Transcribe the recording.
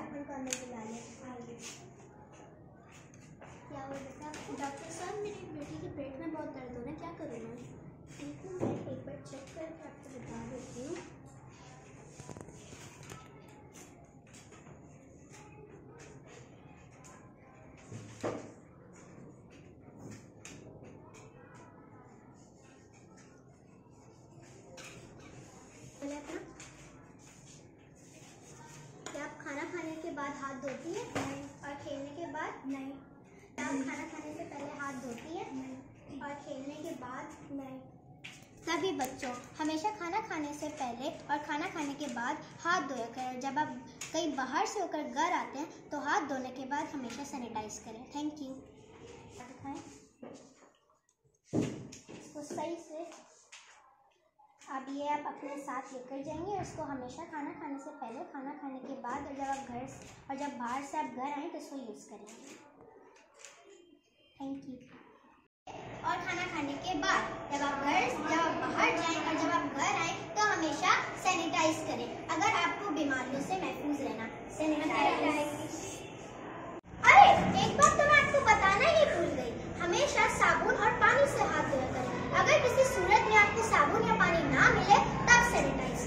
अपन को अंदर बुला ले। क्या हुआ बेटा? डॉक्टर साहब मेरी बेटी के पेट में बहुत दर्द हो रहा है, क्या करूँ मैं? मैं एक बार चेक करके आपको बता देती हूँ। क्या आप खाना खाने के बाद हाथ धोती है? नहीं। और खेलने के बाद? नहीं। क्या आप खाना खाने से पहले हाथ धोती है? नहीं। और खेलने के बाद? नहीं। सभी बच्चों हमेशा खाना खाने से पहले और खाना खाने के बाद हाथ धोया करें। जब आप कहीं बाहर से होकर घर आते हैं तो हाथ धोने के बाद हमेशा सैनिटाइज करें। Thank you. इसको सही से अब ये आप अपने साथ लेकर जाएंगे और इसको हमेशा खाना खाने से पहले, खाना खाने के बाद और जब बाहर से आप घर आएँ तो इसको यूज़ करेंगे। Thank you. और खाना खाने के बाद जब आप बाहर जाएं और जब आप घर आएँ तो हमेशा सैनिटाइज करें। अगर आपको बीमारियों से महफूज रहना, सैनिटाइज। अरे एक बात तो मैं आपको बताना ही भूल गई, हमेशा साबुन और पानी से हाथ धोया करें। अगर किसी सूरत में आपको साबुन या पानी ना मिले तब सैनिटाइज